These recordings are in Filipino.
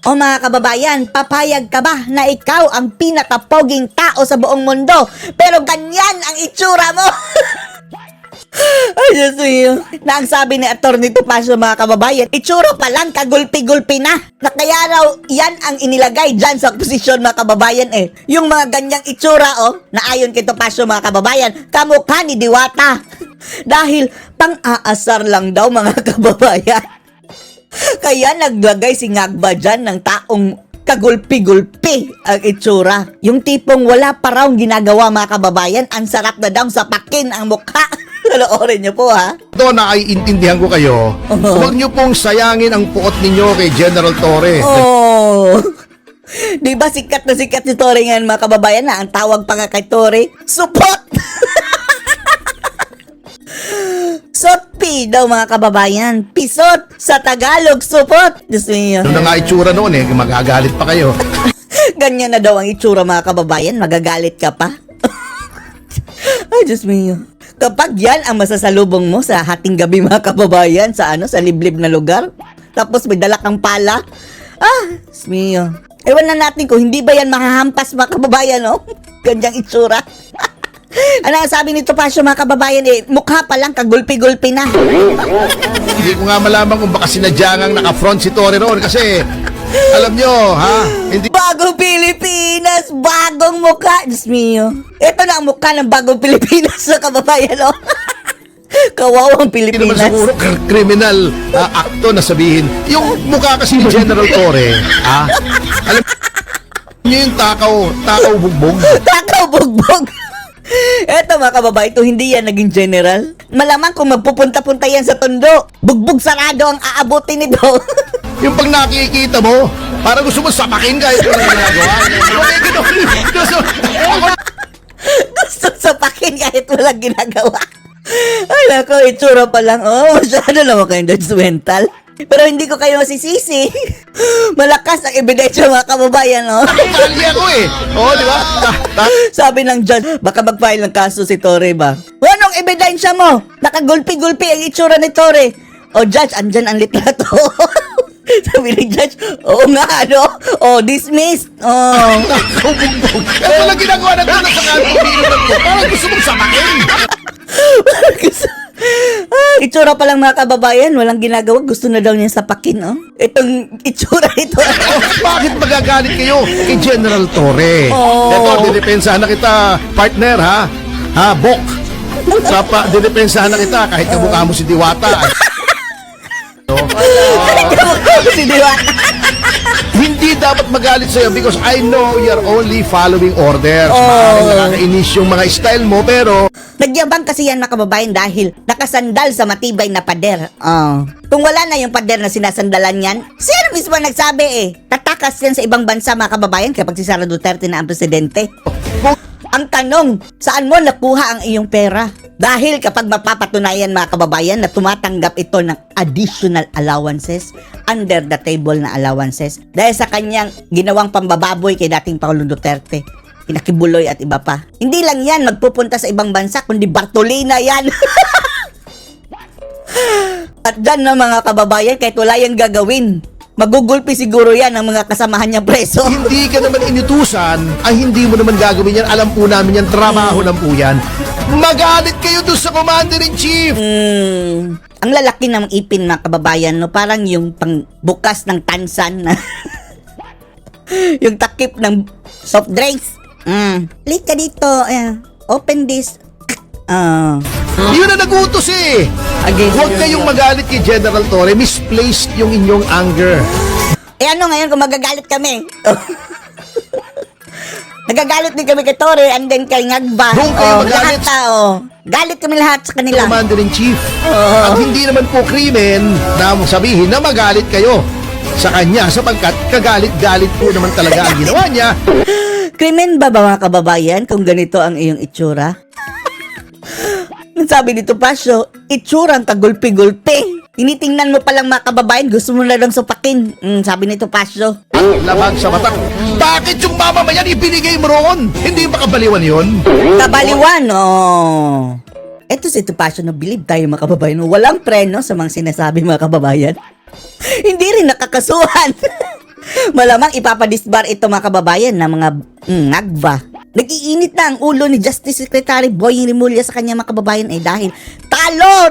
O mga kababayan, papayag ka ba na ikaw ang pinakapoging tao sa buong mundo? Pero ganyan ang itsura mo! Ay, Diyos mio. Na ang sabi ni Atty. Topacio mga kababayan, itsura pa lang kagulpi-gulpi na. Na kaya raw yan ang inilagay dyan sa posisyon mga kababayan eh. Yung mga ganyang itsura na ayon kay Topacio mga kababayan, kamukha ni Diwata. Dahil pang-aasar lang daw mga kababayan. Kaya naglagay si Ngagba dyan ng taong kagulpi-gulpi ang itsura. Yung tipong wala pa raw ginagawa mga kababayan, ang sarap na daw sapakin ang mukha. Kaloorin niyo po ha. Ito na ay intindihan ko kayo. Huwag niyo pong sayangin ang puot ninyo kay General Torre. Oh. Di ba sikat na sikat si Torre ngayon mga kababayan na ang tawag pa nga kay Torre, supot! Sotpi daw mga kababayan. Pisot sa Tagalog, supot. Diyos mio. Ano na nga itsura noon magagalit pa kayo. Ganyan na daw ang itsura mga kababayan, magagalit ka pa. Ay, Diyos mio. Kapag yan ang masasalubong mo sa hating gabi mga kababayan sa sa liblib na lugar, tapos may dala kang pala, Diyos mio. Ewan na natin kung hindi ba yan makahampas mga kababayan, Ganyang itsura. Ano ang sabi ni Topacio mga kababayan mukha pa lang kagulpi-gulpi na. Hindi ko nga malaman kung baka sinadyangang naka-front si Torre roon kasi alam nyo, hindi Bagong Pilipinas, bagong mukha. Diyos mio. Ito na ang mukha ng bagong Pilipinas sa kababayan, Kawawang naman Pilipinas. siguro criminal akto na sabihin. Yung mukha kasi ni General Torre, alam nyo yung takaw bugbog. Takaw bugbog. Eto mga kababayan, ito hindi yan naging general. Malamang kung magpupunta-punta yan sa tondo, bugbog sarado ang aabutin nito. Yung pag nakikita mo, para gusto mo sapakin kahit walang ginagawa. Okay, gano'n. Gusto sapakin kahit walang ginagawa. Ay nako, itsura pa lang. Masyado naman kayong judgmental. Pero hindi ko kayo masisisi. Malakas ang ebidensya mga kababayan, Kali ako di ba? Sabi ng judge, baka mag-file ng kaso si Torre ba? Anong ebidensya mo? Nakagulpi-gulpi ang itsura ni Torre. Judge, andyan ang litrato. Sabi ng judge, oo nga, dismissed. Nakabugbog. Kaya walang ginagawa na doon sa kanto. Parang gusto mong sapakin. Itsura pa lang mga kababayan, walang ginagawa, gusto na daw niya sapakin, Itong itsura ito. Bakit magagalit kayo kay General Torre? Oh. Ito, didepensahan na kita, partner, Bok. Didepensahan na kita kahit kamukha mo si Diwata. Si Diwata. Hindi dapat magalit sa'yo because I know you're only following orders. Maaaring nakakainis yung mga style mo, pero Nagyabang kasi yan mga kababayan dahil nakasandal sa matibay na pader. Kung wala na yung pader na sinasandalan yan, sino mismo nagsabi tatakas yan sa ibang bansa mga kababayan kapag si Sara Duterte na ang presidente. Ang tanong, saan mo nakuha ang iyong pera? Dahil kapag mapapatunayan mga kababayan na tumatanggap ito ng additional allowances, under the table na allowances, dahil sa kanyang ginawang pambababoy kay dating Pangulong Duterte, Pinakibuloy at iba pa. Hindi lang yan magpupunta sa ibang bansa, kundi Bartolina yan. At dyan na mga kababayan, kahit wala yan gagawin, magugulpi siguro yan ang mga kasamahan niyang preso. hindi ka naman inutusan, ay hindi mo naman gagawin yan. Alam po namin yan, trabaho lang po yan. Magalit kayo doon sa Commander-in-Chief. Ang lalaki ng ipin mga kababayan, parang yung pangbukas ng tansan na yung takip ng soft drinks. Lika dito, open this. Yun na nagutos Huwag kayong magalit kay General Torre. Misplaced yung inyong anger. Ano ngayon kung magagalit kami? Nagagalit din kami kay Torre and then kay Ngagba. Doon kayo magalit. Lahat galit kami lahat sa kanila. Commander-in-Chief. At hindi naman po krimen na sabihin na magalit kayo sa kanya sapagkat kagalit-galit po naman talaga ang ginawa niya. Krimen ba mga kababayan kung ganito ang iyong itsura? Sabi ni Topacio, itsurang kagulpi-gulpi. Tinitingnan mo palang mga kababayan, gusto mo na lang supakin. Sabi ni Topacio. Labag sa mata. Bakit yung mamamayan ibinigay mo roon? Hindi ba kabaliwan yun? Kabaliwan, Eto si Topacio na believe tayo mga kababayan. Walang preno sa mga sinasabi mga kababayan. Hindi rin nakakasuhan. Malamang ipapadisbar ito mga kababayan na mga ngagba. Nag-iinit na ang ulo ni Justice Secretary Boying Rimulya sa kanya mga kababayan dahil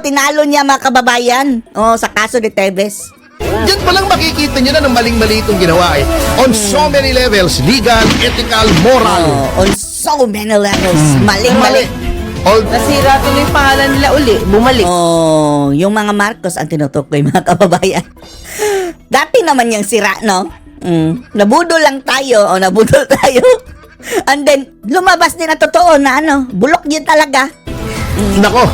tinalo niya mga kababayan sa kaso ni Tevez. Diyan pa lang makikita nyo na ng maling-mali itong ginawa On so many levels, legal, ethical, moral. On so many levels, maling-mali. Nasira tuloy yung pangalan nila uli. Bumalik. Yung mga Marcos ang tinutukoy mga kababayan. Dati naman yung sira, no? Nabudol lang tayo nabudol tayo. And then, lumabas din ang totoo na bulok yun talaga. Nako,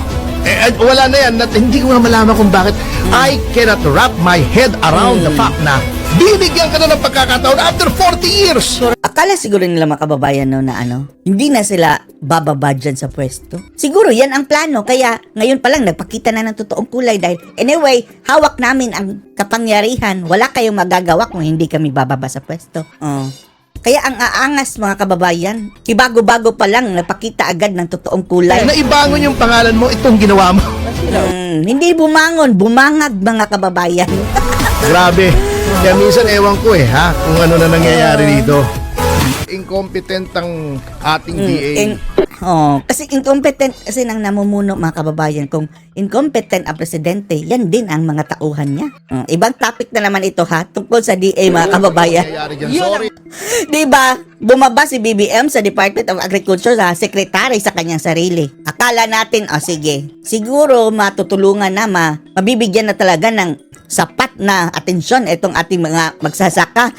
wala na yan. Hindi ko na malaman kung bakit. I cannot wrap my head around the fact na binigyan ka na ng pagkakataon after 40 years. Akala siguro nila mga kababayan na hindi na sila bababa dyan sa pwesto. Siguro yan ang plano. Kaya ngayon pa lang nagpakita na ng totoong kulay dahil anyway, hawak namin ang kapangyarihan. Wala kayong magagawa kung hindi kami bababa sa pwesto. Kaya ang aangas mga kababayan, bago-bago pa lang napakita agad ng totoong kulay. Naibangon yung pangalan mo, itong ginawa mo. Hindi bumangon, bumangag mga kababayan. Grabe. Kaya minsan ewan ko kung ano na nangyayari dito. Incompetent ang ating DA. Kasi incompetent kasi nang namumuno mga kababayan. Kung incompetent ang presidente, yan din ang mga tauhan niya. Ibang topic na naman ito tungkol sa DA mga kababayan. Nangyayari dyan, sorry. Diba, bumaba si BBM sa Department of Agriculture sa sekretary sa kanyang sarili. Akala natin, sige, siguro matutulungan na mabibigyan na talaga ng sapat na atensyon itong ating mga magsasaka.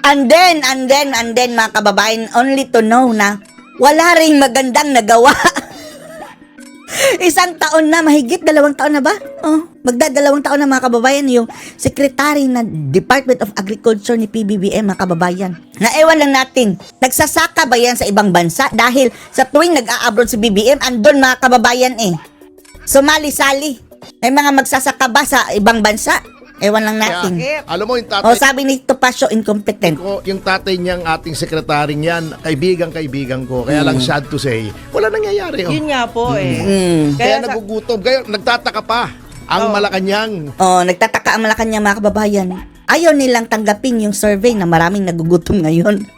And then mga kababayan, only to know na wala ring magandang nagawa. 1 taon na, mahigit 2 taon na ba? Magda-2 taon na mga kababayan yung secretary na Department of Agriculture ni PBBM mga kababayan. Naewan lang natin, nagsasaka ba yan sa ibang bansa? Dahil sa tuwing nag-a-abroad si BBM, andun mga kababayan sumali-sali. May mga magsasaka ba sa ibang bansa? Ewan lang natin. Alam mo yung tatay, sabi ni Topacio, incompetent. yung tatay niyang ating sekretaring yan, kaibigan ko. Kaya lang sad to say, wala nangyayari. Yun nga po Kaya nagugutom. Kaya nagtataka pa ang Malacanang. Nagtataka ang Malacanang mga kababayan. Ayaw nilang tanggapin yung survey na maraming nagugutom ngayon.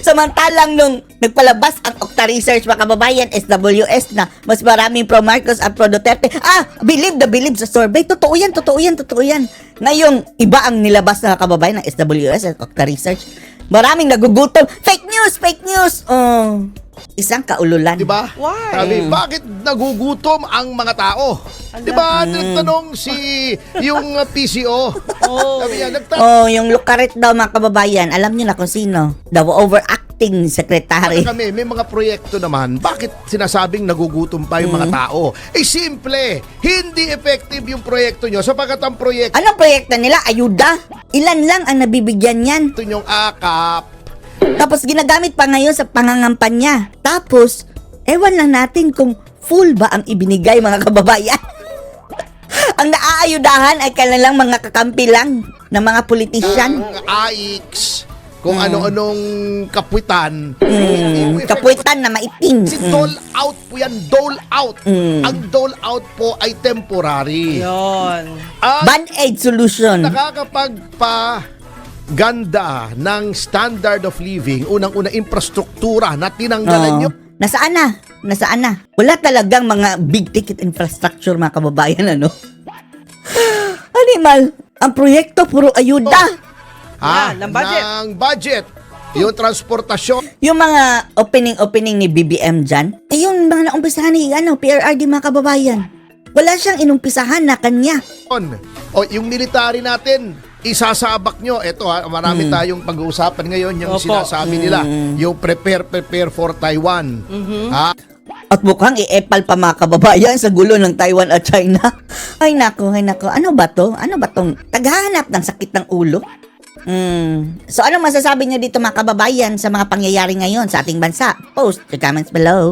Samantalang nung nagpalabas ang Okta Research mga kababayan, SWS na mas maraming pro Marcos at pro Duterte. Believe sa survey. Totoo yan. Ngayong iba ang nilabas na kababayan ng SWS at Okta Research. Maraming nagugutom. Fake news. Isang kaululan. Diba? Why? Sabi, bakit nagugutom ang mga tao? Diba? Nagtanong yung PCO. Sabi niya, yung Lucaret daw mga kababayan, alam niyo na kung sino. The overacting secretary. Kami, may mga proyekto naman. Bakit sinasabing nagugutom pa yung mga tao? Simple. Hindi effective yung proyekto nyo sapagkat ang proyekto Anong proyekto nila? Ayuda? Ilan lang ang nabibigyan yan? nyong akap. Tapos ginagamit pa ngayon sa pangangampanya. Tapos, ewan lang natin kung full ba ang ibinigay mga kababayan. Ang naaayudahan ay kanilang mga kakampi lang na mga politician. Ang AIX, kung ano-anong kapuitan. Kapuitan na maitim. Si dole out po yan, dole out. Ang dole out po ay temporary. Yun. Ang Band-aid solution. nakakapagpaganda ng standard of living, unang-una infrastruktura na tinanggalan nyo. Nasaan na? Wala talagang mga big ticket infrastructure mga kababayan, Animal, ang proyekto puro ayuda. Ng budget. Ng budget. Yung transportasyon. Yung mga opening ni BBM dyan, yung mga naumpisahan ni PRRD mga kababayan. Wala siyang inumpisahan na kanya. O yung military natin, isasabak nyo. Ito marami tayong pag-uusapan ngayon. Yung sinasabi nila, yung prepare for Taiwan. At mukhang i-epal pa mga kababayan sa gulo ng Taiwan at China. Ay nako. Ano ba to? Ano ba tong taghahanap ng sakit ng ulo? So anong masasabi niyo dito mga kababayan sa mga pangyayari ngayon sa ating bansa? Post your comments below.